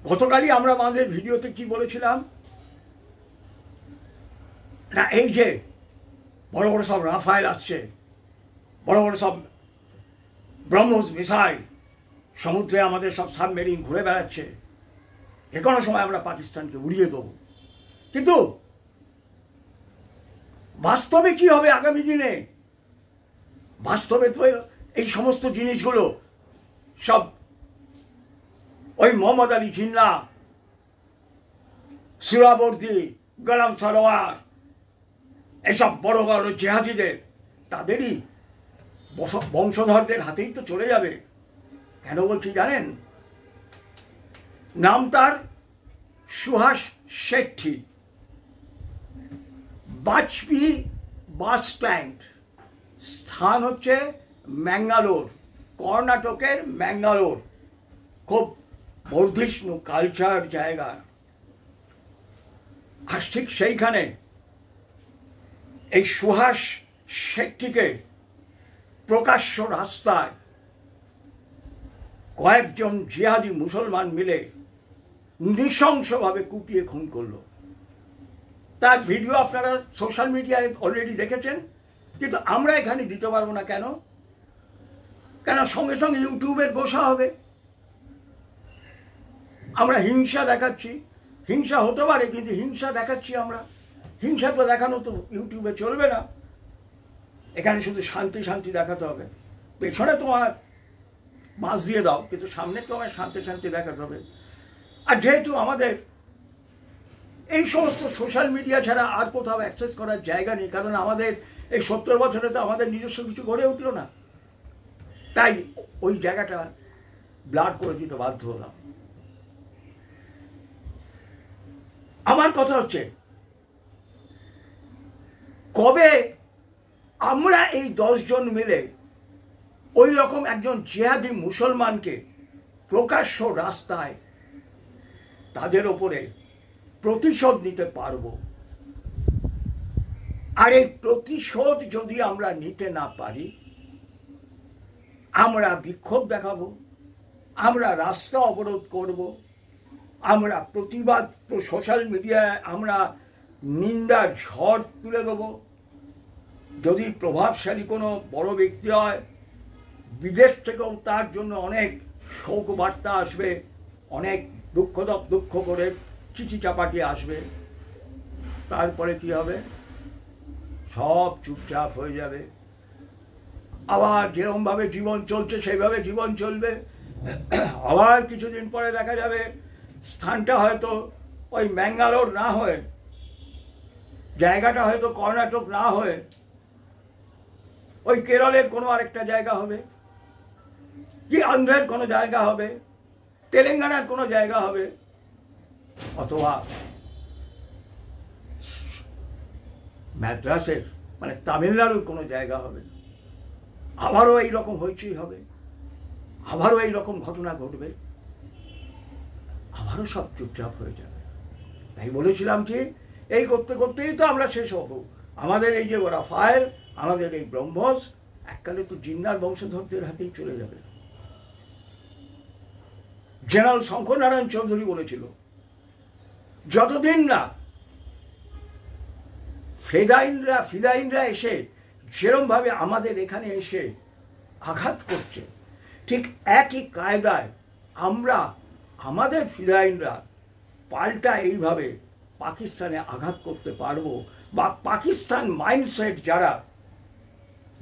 গতকালই আমরা আমাদের ভিডিওতে কি বলেছিলাম না, এই যে বড় বড় সব রাফায়েল আসছে, বড় বড় সব ব্রহ্মোস মিসাইল, সমুদ্রে আমাদের সব সাবমেরিন ঘুরে বেড়াচ্ছে, যে কোনো সময় আমরা পাকিস্তানকে উড়িয়ে দেব। কিন্তু বাস্তবে কি হবে আগামী দিনে? বাস্তবে তো এই সমস্ত জিনিসগুলো সব ওই মোহাম্মদ আলী জিন্না, সুরাবর্দী, গোলাম সরোয়ার, এইসব বড় বড় জেহাদিদের তাদেরই বংশধরদের হাতেই তো চলে যাবে। কেন বলছি জানেন? নাম তার সুহাস শেট্টি, বাজপি বাস স্ট্যান্ড, স্থান হচ্ছে ম্যাঙ্গালোর, কর্ণাটকের ম্যাঙ্গালোর, খুব বর্ধিষ্ণু কালচার জায়গা। আর ঠিক সেইখানে এই সুহাস শেট্টিকে প্রকাশ্য রাস্তায় কয়েকজন জিহাদি মুসলমান মিলে নৃশংসভাবে কুপিয়ে খুন করলো। তার ভিডিও আপনারা সোশ্যাল মিডিয়ায় অলরেডি দেখেছেন, কিন্তু আমরা এখানে দিতে পারবো না। কেন? কেন সঙ্গে সঙ্গে ইউটিউবের গোসা হবে। আমরা হিংসা দেখাচ্ছি, হিংসা হতে পারে, কিন্তু হিংসা দেখাচ্ছি আমরা। হিংসা তো দেখানো তো ইউটিউবে চলবে না। এখানে শুধু শান্তি শান্তি দেখাতে হবে। পেছনে তোমার বাঁশ দিয়ে দাও, কিন্তু সামনে তোমার শান্তি শান্তি দেখাতে হবে। আর যেহেতু আমাদের এই সমস্ত সোশ্যাল মিডিয়া ছাড়া আর কোথাও অ্যাক্সেস করার জায়গা নেই, কারণ আমাদের এই 70 বছরে তো আমাদের নিজস্ব কিছু গড়ে উঠল না, তাই ওই জায়গাটা ব্লাড করে দিতে বাধ্য হলাম। আমার কথা হচ্ছে, কবে আমরা এই 10 জন মিলে ওই রকম একজন জিহাদি মুসলমানকে প্রকাশ্য রাস্তায় তাদের ওপরে প্রতিশোধ নিতে পারব? আর এই প্রতিশোধ যদি আমরা নিতে না পারি, আমরা বিক্ষোভ দেখাবো, আমরা রাস্তা অবরোধ করব, আমরা প্রতিবাদ সোশ্যাল মিডিয়ায় আমরা নিন্দার ঝড় তুলে দেবো। যদি প্রভাবশালী কোনো বড় ব্যক্তি হয়, বিদেশ থেকেও তার জন্য অনেক শোক বার্তা আসবে, অনেক দুঃখ করে চিঠি চাপাটি আসবে। তারপরে কি হবে? সব চুপচাপ হয়ে যাবে। আবার যেরকমভাবে জীবন চলছে সেইভাবে জীবন চলবে। আবার কিছুদিন পরে দেখা যাবে স্থানটা হয়তো ওই ম্যাঙ্গালোর না হয়ে, জায়গাটা হয়তো কর্ণাটক না হয়ে ওই কেরলের কোনো আরেকটা জায়গা হবে, কি অন্ধ্রের কোনো জায়গা হবে, তেলেঙ্গানার কোনো জায়গা হবে, অথবা মাদ্রাসের মানে তামিলনাড়ুর কোনো জায়গা হবে। আবারও এইরকম হইচই হবে, আবারও এইরকম ঘটনা ঘটবে, আবারও সব চুপচাপ হয়ে যাবে। তাই বলেছিলাম যে এই করতে করতেই তো আমরা শেষ হব। আমাদের এই যে রাফায়েল, আমাদের এই ব্রহ্মোস এককালে তো জিন্নার বংশধরদের হাতেই চলে যাবে। জেনারেল শঙ্কর নারায়ণ চৌধুরী বলেছিল, যতদিন না ফিদাইনরা এসে যেরমভাবে আমাদের এখানে এসে আঘাত করছে, ঠিক একই কায়দায় আমরা আমাদের ফিদাইনরা পাল্টা এইভাবে পাকিস্তানে আঘাত করতে পারবো, বা পাকিস্তান মাইন্ডসেট যারা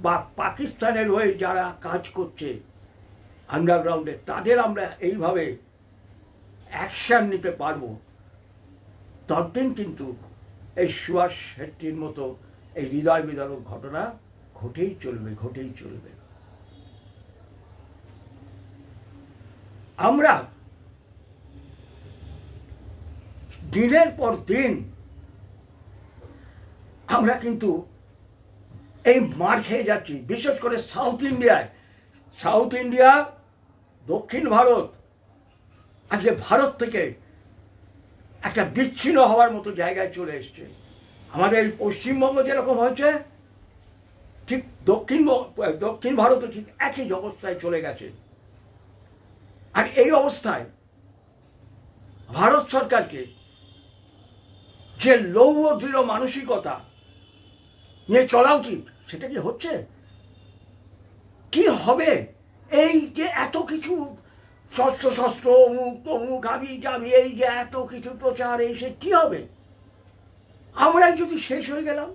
বা পাকিস্তানের হয়ে যারা কাজ করছে আন্ডারগ্রাউন্ডে, তাদের আমরা এইভাবে অ্যাকশন নিতে পারবো। ততদিন কিন্তু এই সুহাস শেট্টির মতো এই হৃদয় বিদারক ঘটনা ঘটেই চলবে। আমরা দিনের পর দিন আমরা কিন্তু এই মার খেয়ে যাচ্ছি। বিশেষ করে সাউথ ইন্ডিয়া, দক্ষিণ ভারত আজকে ভারত থেকে একটা বিচ্ছিন্ন হওয়ার মতো জায়গায় চলে এসছে। আমাদের পশ্চিমবঙ্গ যেরকম হয়েছে, ঠিক দক্ষিণ ভারতও ঠিক একই অবস্থায় চলে গেছে। আর এই অবস্থায় ভারত সরকারকে যে লৌহ দৃঢ় মানসিকতা নিয়ে চলা উচিত, সেটা কি হচ্ছে? কি হবে? এই যে এত কিছু শস্ত্র অমুক তমুক হাবি যাবি, এই যে এত কিছু প্রচার, এই সে কি হবে? আমরাই যদি শেষ হয়ে গেলাম,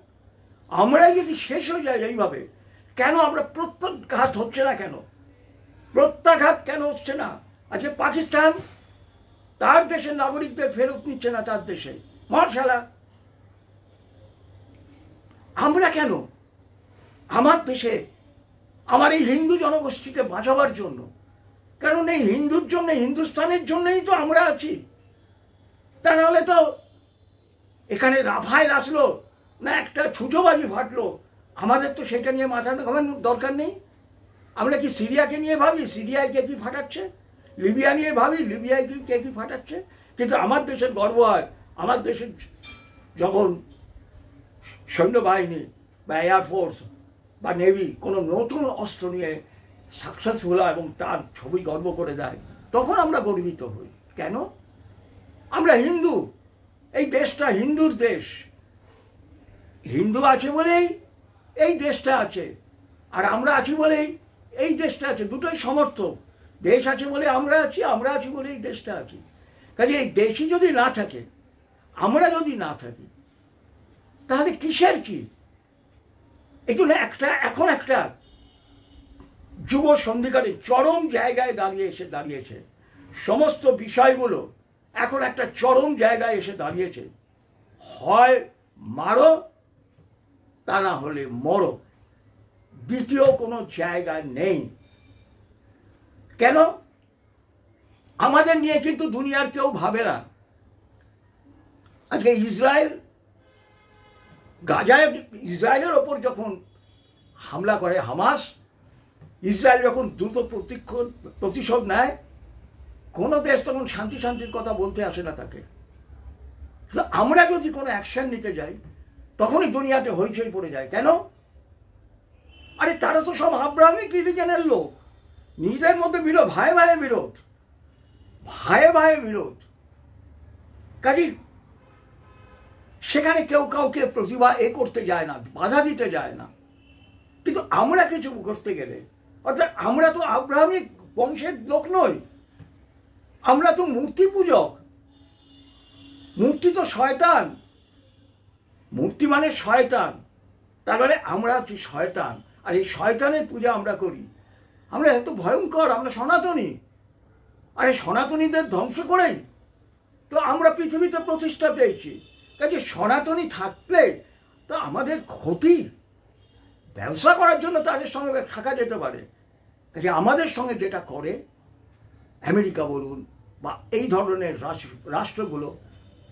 আমরাই যদি শেষ হয়ে যাই এইভাবে, কেন আমরা প্রত্যাঘাত হচ্ছে না? কেন প্রত্যাঘাত কেন হচ্ছে না? আজকে পাকিস্তান তার দেশের নাগরিকদের ফেরত নিচ্ছে না তার দেশে, মারশালা। আমরা কেন আমার দেশে, আমার এই হিন্দু জনগোষ্ঠীকে বাঁচাবার জন্য, কারণ এই হিন্দুর জন্য, হিন্দুস্তানের জন্যই তো আমরা আছি। তা নাহলে তো এখানে রাফাইল আসলো না, একটা ছুঁচোবাজি ফাটলো, আমাদের তো সেটা নিয়ে মাথা ঘামানোর দরকার নেই। আমরা কি সিরিয়াকে নিয়ে ভাবি সিরিয়ায় কে কী ফাটাচ্ছে? লিবিয়া নিয়ে ভাবি লিবিয়ায় কে কী ফাটাচ্ছে? কিন্তু আমার দেশের গর্ব হয়, আমার দেশের যখন সৈন্যবাহিনী বা এয়ারফোর্স বা নেভি কোনো নতুন অস্ত্র নিয়ে সাকসেসফুল হয় এবং তার ছবি গর্ব করে দেয়, তখন আমরা গর্বিত হই। কেন? আমরা হিন্দু, এই দেশটা হিন্দুর দেশ, হিন্দু আছে বলেই এই দেশটা আছে, আর আমরা আছি বলেই এই দেশটা আছে। দুটোই সমর্থক। দেশ আছে বলে আমরা আছি, আমরা আছি বলে এই দেশটা আছি। কাজে এই দেশই যদি না থাকে, আমরা যদি না থাকি, তাহলে কিসের কি? এই জন্য এখন একটা যুব সন্ধিকারের চরম জায়গায় দাঁড়িয়েছে। সমস্ত বিষয়গুলো এখন একটা চরম জায়গায় এসে দাঁড়িয়েছে। হয় মারো, তা না হলে মরো, দ্বিতীয় কোনো জায়গা নেই। কেন? আমাদের নিয়ে কিন্তু দুনিয়ার কেউ ভাবে না। আজকে ইসরায়েলের ওপর যখন হামলা করে হামাস, ইসরায়েল যখন দ্রুত প্রতিশোধ নেয়, কোনো দেশ তখন শান্তির কথা বলতে আসে না তাকে। আমরা যদি কোনো অ্যাকশন নিতে যাই, তখনই দুনিয়াতে হইচই পড়ে যায়। কেন? আরে তারা তো সব আব্রাহামিক রিলিজনের লোক, নিজেদের মধ্যে বিরোধ, ভাইয়ে ভাইয়ে বিরোধ। কাজে সেখানে কেউ কাউকে প্রতিভা করতে যায় না, বাধা দিতে যায় না। কিন্তু আমরা কিছু করতে গেলে, অর্থাৎ আমরা তো আব্রাহামিক বংশের লোক নই, আমরা তো মূর্তি পূজক। মূর্তি তো শয়তান, মূর্তি মানে শয়তান। তার মানে আমরা হচ্ছি শয়তান, আর এই শয়তানের পূজা আমরা করি। আমরা এত ভয়ঙ্কর, আমরা সনাতনী। আর এই সনাতনীদের ধ্বংস করেই তো আমরা পৃথিবীতে প্রতিষ্ঠা পেয়েছি। কাজে সনাতনী থাকলে তো আমাদের ক্ষতি। ব্যবসা করার জন্য তাদের সঙ্গে থাকা যেতে পারে, কাজে আমাদের সঙ্গে যেটা করে আমেরিকা বলুন বা এই ধরনের রাষ্ট্রগুলো,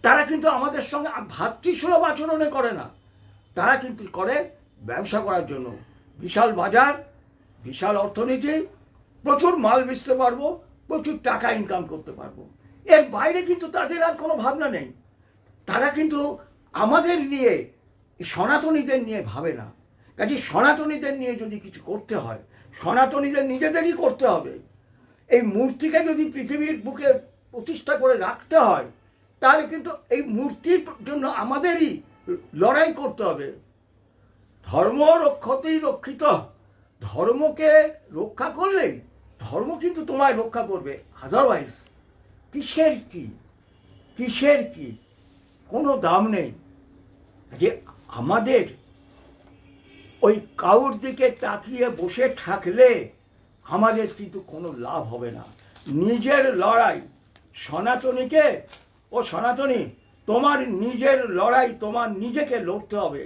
তারা কিন্তু আমাদের সঙ্গে ভাতৃসুলভ আচরণে করে না। তারা কিন্তু করে ব্যবসা করার জন্য। বিশাল বাজার, বিশাল অর্থনীতি, প্রচুর মাল বেচতে পারবো, প্রচুর টাকা ইনকাম করতে পারবো, এর বাইরে কিন্তু তাদের আর কোনো ভাবনা নেই। তারা কিন্তু আমাদের নিয়ে, সনাতনীদের নিয়ে ভাবে না। কাজে সনাতনীদের নিয়ে যদি কিছু করতে হয়, সনাতনীদের নিজেদেরই করতে হবে। এই মূর্তিকে যদি পৃথিবীর বুকে প্রতিষ্ঠা করে রাখতে হয়, তাহলে কিন্তু এই মূর্তির জন্য আমাদেরই লড়াই করতে হবে। ধর্ম রক্ষতেই রক্ষিত, ধর্মকে রক্ষা করলেই ধর্ম কিন্তু তোমায় রক্ষা করবে। আদারওয়াইজ কিসের কি কোনো দাম নেই। যে আমাদের ওই কাউর দিকে তাকিয়ে বসে থাকলে আমাদের কিন্তু কোনো লাভ হবে না। নিজের লড়াই, সনাতনীকে ও সনাতনী, তোমার নিজের লড়াই, তোমার নিজেকে লড়তে হবে,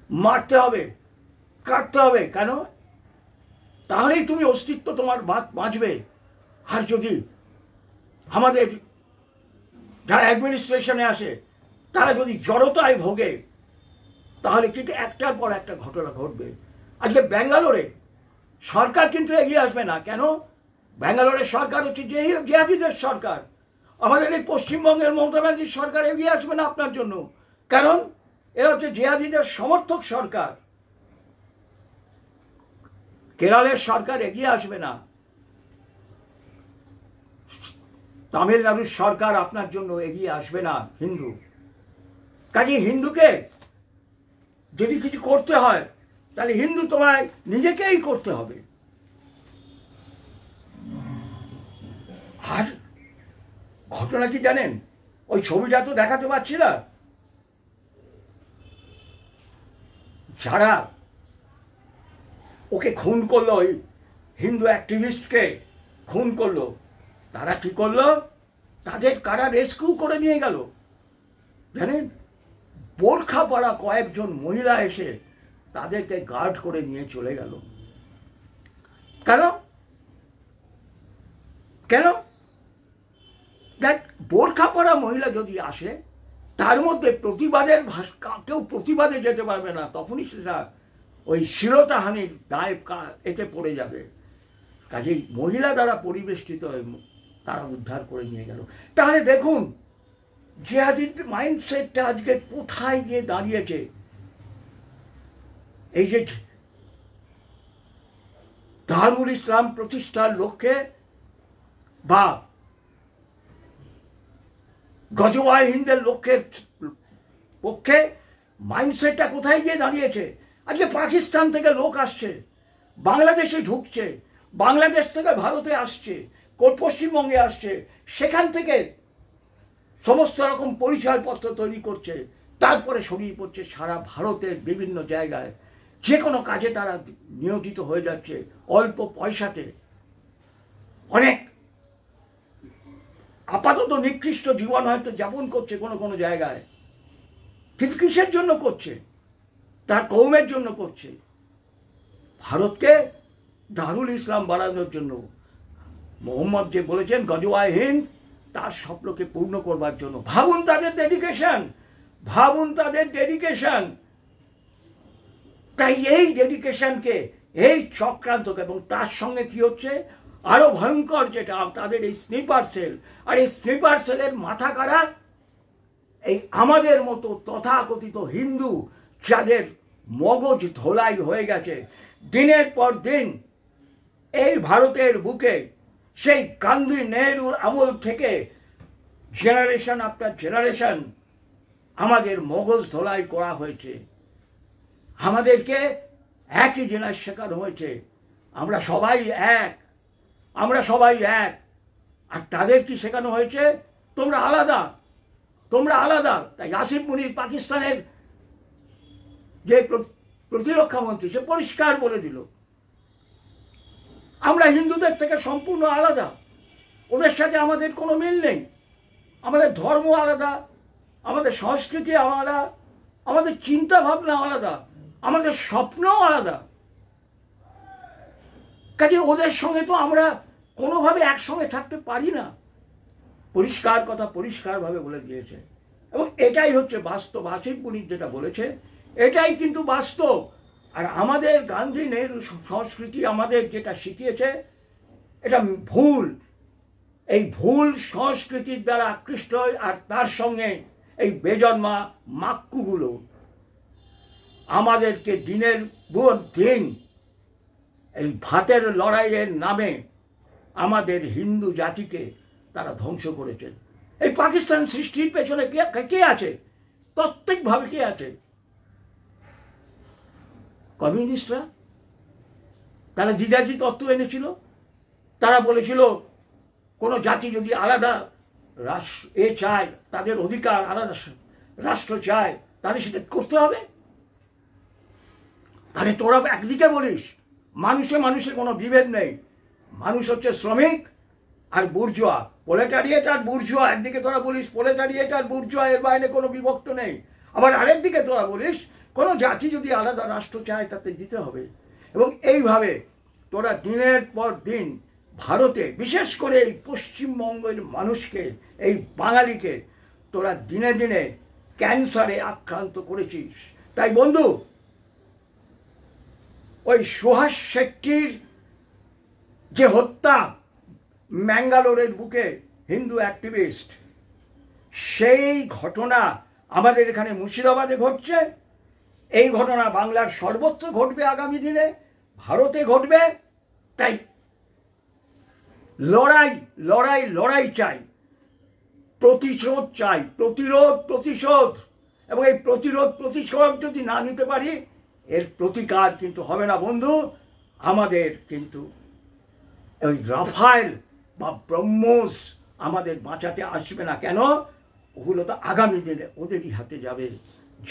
মারতে হবে, কাটতে হবে। কেন? তাহলেই তুমি অস্তিত্ব তোমার বাঁচবে। আর যদি আমাদের যারা অ্যাডমিনিস্ট্রেশনে আসে, তারা যদি জড়তায় ভোগে, তাহলে কিন্তু একটার পর একটা ঘটনা ঘটবে। আজকে ব্যাঙ্গালোরে সরকার কিন্তু এগিয়ে আসবে না। কেন? ব্যাঙ্গালোরের সরকার হচ্ছে জিহাদিদের সরকার। আমাদের এই পশ্চিমবঙ্গের মমতা ব্যানার্জির সরকার এগিয়ে আসবে না আপনার জন্য। কারণ এরা হচ্ছে জিহাদিদের সমর্থক সরকার। কেরলের সরকার এগিয়ে আসবে না। তামিলনাড়ুর সরকার আপনার জন্য এগিয়ে আসবে না হিন্দু। কাজে হিন্দুকে যদি কিছু করতে হয় তাহলে হিন্দু তোমায় নিজেকেই করতে হবে। আর ঘটনা কি জানেন, ওই ছবিটা তো দেখাতে পারছি না, যারা ওকে খুন করলো, ওই হিন্দু অ্যাক্টিভিস্টকে খুন করলো, তারা কি করলো, তাদের কারা রেস্কিউ করে নিয়ে গেল জানেন? বোরখা পরা কয়েকজন মহিলা এসে তাদেরকে গার্ড করে নিয়ে চলে গেল। কেন কেন দেখ, বোরখা পরা মহিলা যদি আসে, তার মধ্যে প্রতিবাদের কেউ প্রতিবাদে যেতে পারবে না, তখনই সেটা ওই শ্লীলতাহানির দায় এতে পড়ে যাবে। কাজেই মহিলা দ্বারা পরিবেষ্টিত হয়ে তারা উদ্ধার করে নিয়ে গেল। তাহলে দেখুন জিহাদি মাইন্ডসেটটা আজকে কোথায় গিয়ে দাঁড়িয়েছে। এই যে দারুল ইসলাম প্রতিষ্ঠার লক্ষ্যে বা গজওয়ায়ে হিন্দের লক্ষ্যের পক্ষে মাইন্ডসেটটা কোথায় গিয়ে দাঁড়িয়েছে। আজকে পাকিস্তান থেকে লোক আসছে, বাংলাদেশে ঢুকছে, বাংলাদেশ থেকে ভারতে আসছে, পশ্চিমবঙ্গে আসছে, সেখান থেকে সমস্ত রকম পরিচয়পত্র তৈরি করছে, তারপরে ছড়িয়ে পড়ছে সারা ভারতের বিভিন্ন জায়গায়। যে কোনো কাজে তারা নিয়োজিত হয়ে যাচ্ছে অল্প পয়সাতে। অনেক আপাতত নিকৃষ্ট জীবন হয়তো যাপন করছে কোনো কোনো জায়গায়, কিন্তু কিসের জন্য করছে? তার কৌমের জন্য করছে, ভারতকে দারুল ইসলাম বানানোর জন্য। মোহাম্মদ যে বলেছেন গজওয়ায়ে হিন্দ, তার স্বপ্নকে পূর্ণ করবার জন্য। ভাবুন তাদের ডেডিকেশন, ভাবুন তাদের ডেডিকেশন। তাই এই ডেডিকেশনকে, এই চক্রান্তকে, এবং তার সঙ্গে কি হচ্ছে আরো ভয়ঙ্কর যেটা, তাদের এই স্নিপার সেল। আর এই স্নিপার সেলের মাথা কারা? এই আমাদের মতো তথাকথিত হিন্দু, যাদের মগজ ধোলাই হয়ে গেছে দিনের পর দিন। এই ভারতের বুকে সেই গান্ধী নেহরুর আমল থেকে জেনারেশন আফটার জেনারেশন আমাদের মগজ ধোলাই করা হয়েছে। আমাদেরকে একই জিনিস শেখানো হয়েছে, আমরা সবাই এক, আমরা সবাই এক। আর তাদের কি শেখানো হয়েছে? তোমরা আলাদা, তোমরা আলাদা। তাই আসিফ মুনির, পাকিস্তানের যে প্রতিরক্ষা মন্ত্রী, সে পরিষ্কার বলে দিল আমরা হিন্দুদের থেকে সম্পূর্ণ আলাদা, ওদের সাথে আমাদের কোনো মিল নেই। আমাদের ধর্ম আলাদা, আমাদের সংস্কৃতি আলাদা, আমাদের চিন্তা ভাবনা আলাদা, আমাদের স্বপ্নও আলাদা। কাজে ওদের সঙ্গে তো আমরা কোনোভাবে একসঙ্গে থাকতে পারি না। পরিষ্কার কথা পরিষ্কারভাবে বলে দিয়েছে, এবং এটাই হচ্ছে বাস্তব। আসিফ মুনির যেটা বলেছে এটাই কিন্তু বাস্তব। আর আমাদের গান্ধী নেহরু সংস্কৃতি আমাদের যেটা শিখিয়েছে এটা ভুল। এই ভুল সংস্কৃতির দ্বারা আকৃষ্ট হয়, আর তার সঙ্গে এই বেজন্মা মাক্কুগুলো আমাদেরকে দিনের পর দিন এই ভাতের লড়াইয়ের নামে আমাদের হিন্দু জাতিকে তারা ধ্বংস করেছে। এই পাকিস্তান সৃষ্টির পেছনে কে আছে? প্রত্যেকভাবে কে আছে? কমিউনিস্টরা। তারা জিজাজি তত্ত্ব এনেছিল। তারা বলেছিল কোনো জাতি যদি আলাদা রাষ্ট্র চায়, তাদের অধিকার, আলাদা রাষ্ট্র চায়, তাহলে সেটা করতে হবে। তাহলে তোরা একদিকে বলিস মানুষে মানুষের কোনো বিভেদ নেই, মানুষ হচ্ছে শ্রমিক আর বুর্জোয়া, প্রোলেটারিয়েট আর বুর্জোয়া। একদিকে তোরা বলিস প্রোলেটারিয়েট আর বুর্জোয়া, এর বাইরে কোনো বিভক্ত নেই। আবার আরেকদিকে তোরা বলিস কোনো জাতি যদি আলাদা রাষ্ট্র চায় তাতে দিতে হবে। এবং এইভাবে তোরা দিনের পর দিন ভারতে, বিশেষ করে এই পশ্চিমবঙ্গের মানুষকে, এই বাঙালিকে তোরা দিনে দিনে ক্যান্সারে আক্রান্ত করেছিস। তাই বন্ধু, ওই সুহাস শেট্টির যে হত্যা ম্যাঙ্গালোরের বুকে, হিন্দু অ্যাক্টিভিস্ট, সেই ঘটনা আমাদের এখানে মুর্শিদাবাদে ঘটছে। এই ঘটনা বাংলার সর্বত্র ঘটবে আগামী দিনে, ভারতে ঘটবে। তাই লড়াই লড়াই লড়াই চাই। প্রতিশোধ চাই, প্রতিরোধ প্রতিশোধ। এবং এই প্রতিরোধ প্রতিশোধ যদি না নিতে পারি, এর প্রতিকার কিন্তু হবে না বন্ধু। আমাদের কিন্তু ওই রাফায়েল বা ব্রহ্মোস আমাদের বাঁচাতে আসবে না। কেন? ওগুলো তো আগামী দিনে ওদেরই হাতে যাবে।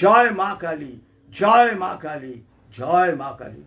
জয় মা কালী, জয় মা কালী, জয় মা কালী।